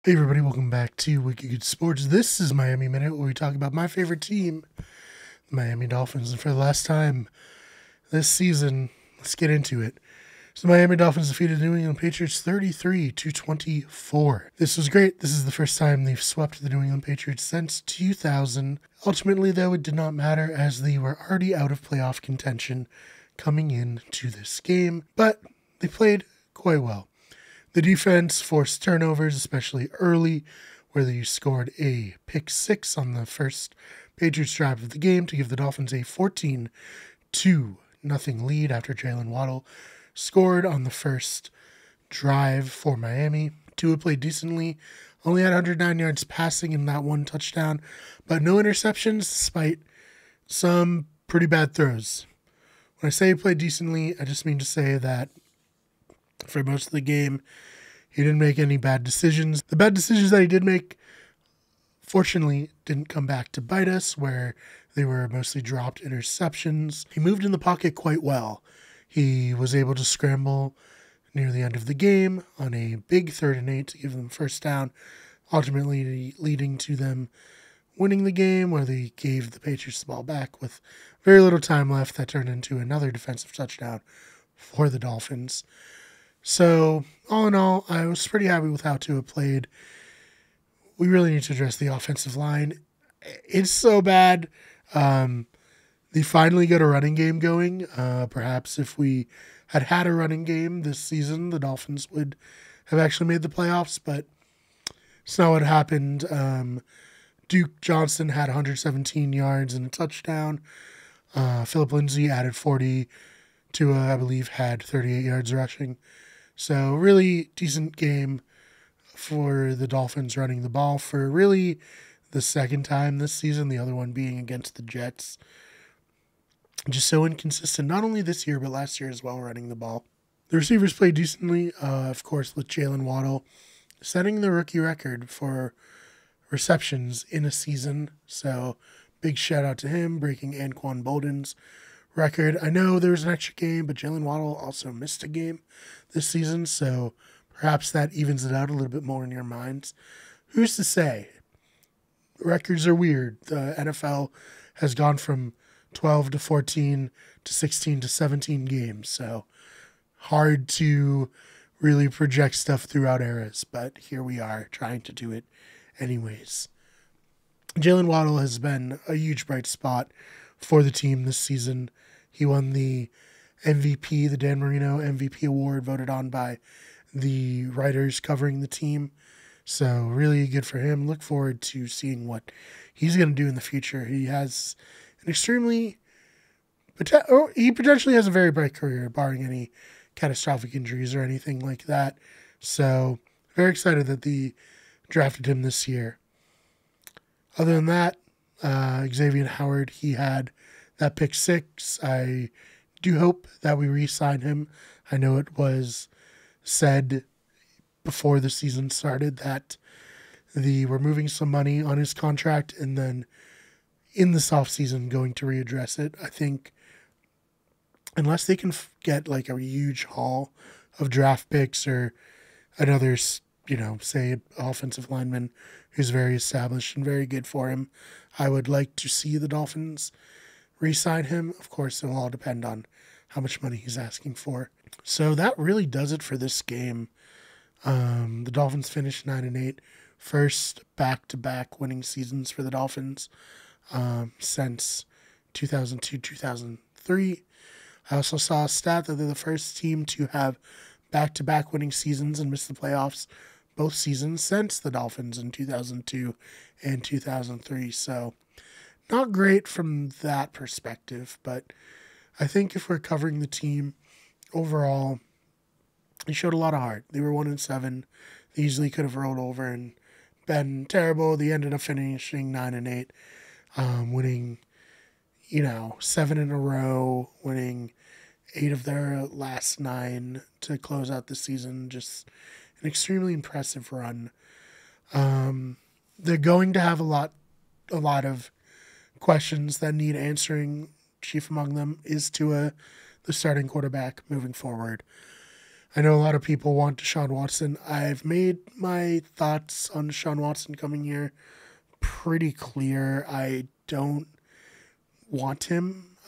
Hey everybody, welcome back to Wiki Good Sports. This is Miami Minute, where we talk about my favorite team, the Miami Dolphins. And for the last time this season, let's get into it. So the Miami Dolphins defeated the New England Patriots 33-24. This was great. This is the first time they've swept the New England Patriots since 2000. Ultimately, though, it did not matter as they were already out of playoff contention coming into this game. But they played quite well. The defense forced turnovers, especially early, where they scored a pick six on the first Patriots drive of the game to give the Dolphins a 14-0 lead after Jalen Waddle scored on the first drive for Miami. Tua played decently, only had 109 yards passing in that one touchdown, but no interceptions despite some pretty bad throws. When I say he played decently, I just mean to say that for most of the game, he didn't make any bad decisions. The bad decisions that he did make, fortunately, didn't come back to bite us, where they were mostly dropped interceptions. He moved in the pocket quite well. He was able to scramble near the end of the game on a big 3rd and 8 to give them first down, ultimately leading to them winning the game, where they gave the Patriots the ball back with very little time left. That turned into another defensive touchdown for the Dolphins. So, all in all, I was pretty happy with how Tua played. We really need to address the offensive line. It's so bad. They finally got a running game going. Perhaps if we had had a running game this season, the Dolphins would have actually made the playoffs, but it's not what happened. Duke Johnson had 117 yards and a touchdown. Philip Lindsay added 40. Tua, I believe, had 38 yards rushing. So really decent game for the Dolphins running the ball for really the second time this season, the other one being against the Jets. Just so inconsistent, not only this year, but last year as well, running the ball. The receivers played decently, of course, with Jalen Waddle setting the rookie record for receptions in a season. So big shout out to him, breaking Anquan Bolden's record. I know there was an extra game, but Jalen Waddle also missed a game this season, so perhaps that evens it out a little bit more in your minds. Who's to say? Records are weird. The NFL has gone from 12 to 14 to 16 to 17 games, so hard to really project stuff throughout eras, but here we are trying to do it anyways. Jalen Waddle has been a huge bright spot for the team this season. He won the MVP, the Dan Marino MVP award, voted on by the writers covering the team. So really good for him. Look forward to seeing what he's going to do in the future. He has an he potentially has a very bright career, barring any catastrophic injuries or anything like that. So very excited that they drafted him this year. Other than that, Xavier Howard, he had that pick six. I do hope that we re-sign him. I know it was said before the season started that they were moving some money on his contract and then in this offseason going to readdress it. I think unless they can get like a huge haul of draft picks or another, say offensive lineman who's very established and very good for him, I would like to see the Dolphins re-sign him. Of course, it will all depend on how much money he's asking for. So that really does it for this game. The Dolphins finished 9-8, first back-to-back winning seasons for the Dolphins since 2002-2003. I also saw a stat that they're the first team to have back-to-back winning seasons and miss the playoffs both seasons since the Dolphins in 2002 and 2003. So not great from that perspective, but I think if we're covering the team overall, they showed a lot of heart. They were 1-7. They easily could have rolled over and been terrible. They ended up finishing 9-8, winning, 7 in a row, winning 8 of their last 9 to close out the season. Just an extremely impressive run. They're going to have a lot of questions that need answering. Chief among them is Tua, the starting quarterback moving forward. I know a lot of people want Deshaun Watson. I've made my thoughts on Deshaun Watson coming here pretty clear. I don't want him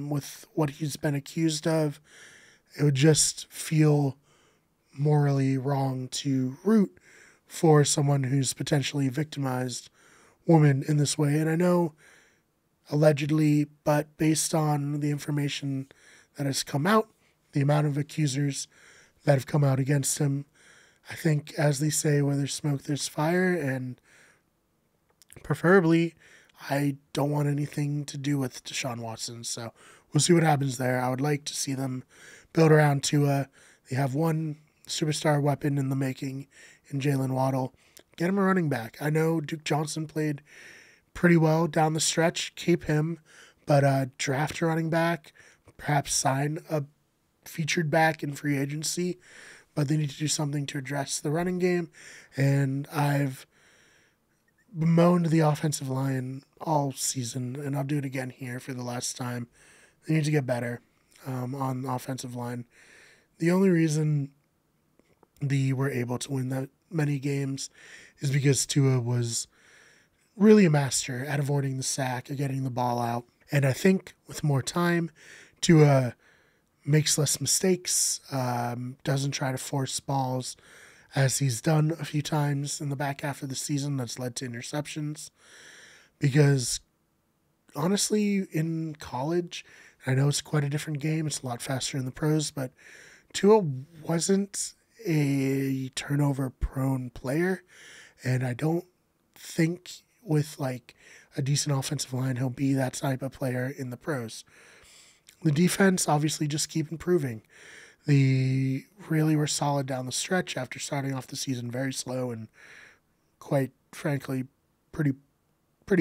with what he's been accused of. It would just feel morally wrong to root for someone who's potentially victimized women in this way. And I know allegedly, but based on the information that has come out, the amount of accusers that have come out against him, I think, as they say, where there's smoke, there's fire, and preferably, I don't want anything to do with Deshaun Watson. So we'll see what happens there. I would like to see them build around Tua. They have one superstar weapon in the making in Jalen Waddle. Get him a running back. I know Duke Johnson played pretty well down the stretch. Keep him, but draft a running back, perhaps sign a featured back in free agency, but they need to do something to address the running game. And I've bemoaned the offensive line all season, and I'll do it again here for the last time. They need to get better on the offensive line. The only reason they were able to win that many games is because Tua was really a master at avoiding the sack, at getting the ball out. And I think with more time, Tua makes less mistakes, doesn't try to force balls as he's done a few times in the back half of the season that's led to interceptions. Because honestly, in college, I know it's quite a different game, it's a lot faster in the pros, but Tua wasn't a turnover-prone player, and I don't think with like a decent offensive line he'll be that type of player in the pros. The defense obviously just keep improving. They really were solid down the stretch after starting off the season very slow and quite frankly pretty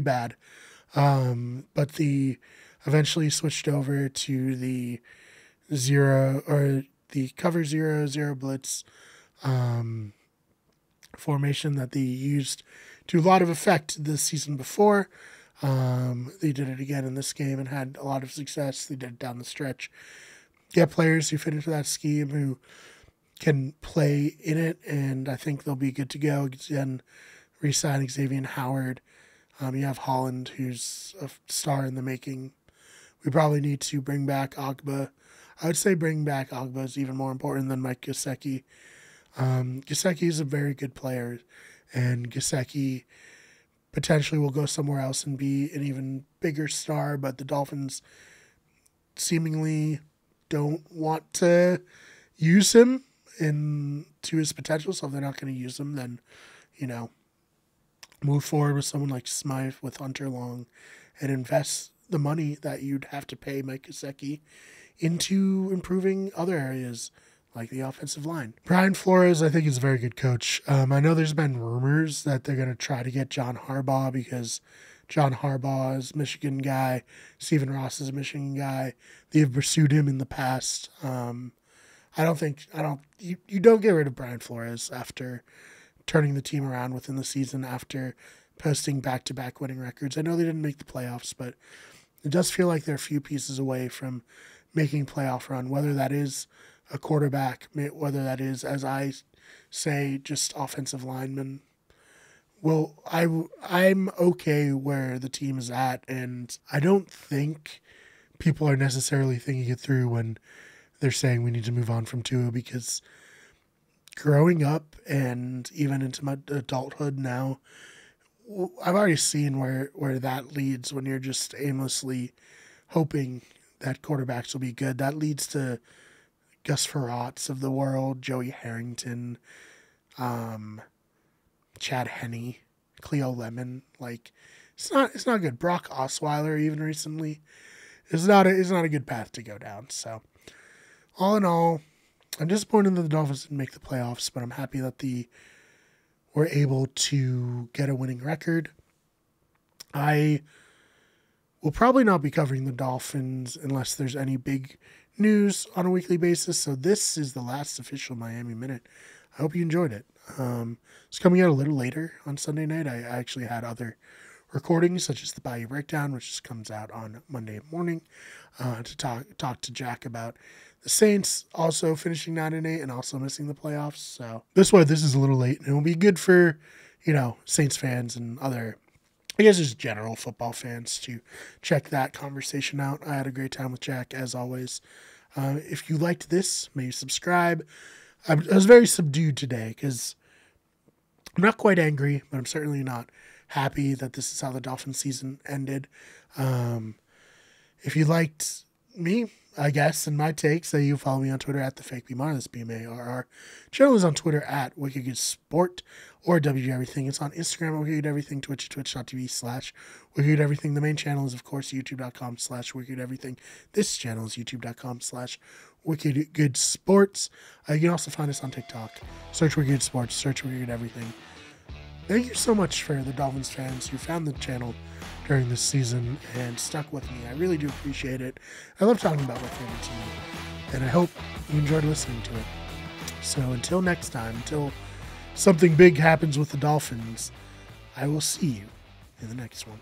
bad. But they eventually switched over to the cover zero blitz formation that they used to a lot of effect the season before. They did it again in this game and had a lot of success. They did it down the stretch. Get players who fit into that scheme who can play in it, and I think they'll be good to go. Again, re-sign Xavier Howard. You have Holland, who's a star in the making. We probably need to bring back Ogba. I would say bring back Ogba is even more important than Mike Gesicki. Gesicki is a very good player, and Gesicki potentially will go somewhere else and be an even bigger star, but the Dolphins seemingly don't want to use him to his potential, so if they're not going to use him, then, move forward with someone like Smythe with Hunter Long and invest the money that you'd have to pay Mike Gesicki into improving other areas like the offensive line. Brian Flores, I think, is a very good coach. I know there's been rumors that they're going to try to get John Harbaugh because John Harbaugh is a Michigan guy. Stephen Ross is a Michigan guy. They have pursued him in the past. You don't get rid of Brian Flores after turning the team around within the season, after posting back-to-back winning records. I know they didn't make the playoffs, but it does feel like they're a few pieces away from making playoff run, whether that is a quarterback, whether that is, as I say, just offensive linemen. Well, I'm okay where the team is at, and I don't think people are necessarily thinking it through when they're saying we need to move on from Tua, because growing up and even into my adulthood now, I've already seen where that leads when you're just aimlessly hoping that quarterbacks will be good. That leads to Gus Frerott's of the world, Joey Harrington, Chad Henne, Cleo Lemon. Like, it's not good. Brock Osweiler even recently is not a good path to go down. So all in all, I'm disappointed that the Dolphins didn't make the playoffs, but I'm happy that they were able to get a winning record. I will probably not be covering the Dolphins unless there's any big news on a weekly basis. So this is the last official Miami Minute. I hope you enjoyed it. It's coming out a little later on Sunday night. I actually had other recordings, such as the Bayou Breakdown, which just comes out on Monday morning, to talk to Jack about The Saints also finishing 9-8 and also missing the playoffs. So this is a little late, and it will be good for, Saints fans and other, I guess, just general football fans to check that conversation out. I had a great time with Jack, as always. If you liked this, maybe subscribe. I was very subdued today because I'm not quite angry, but I'm certainly not happy that this is how the Dolphins season ended. If you liked me, I guess, and my takes, that you follow me on Twitter at @TheFakeBMar, that's BMARR. Channel is on Twitter at WickedGoodSport or WGEverything. It's on Instagram at WickedEverything, Twitch at twitch.tv/WickedEverything. The main channel is, of course, youtube.com/WickedEverything. This channel is youtube.com/WickedGoodSports. You can also find us on TikTok. Search Wicked Sports, search Wicked Everything. Thank you so much for the Dolphins fans who found the channel during this season and stuck with me. I really do appreciate it. I love talking about my favorite team, and I hope you enjoyed listening to it. So until next time, until something big happens with the Dolphins, I will see you in the next one.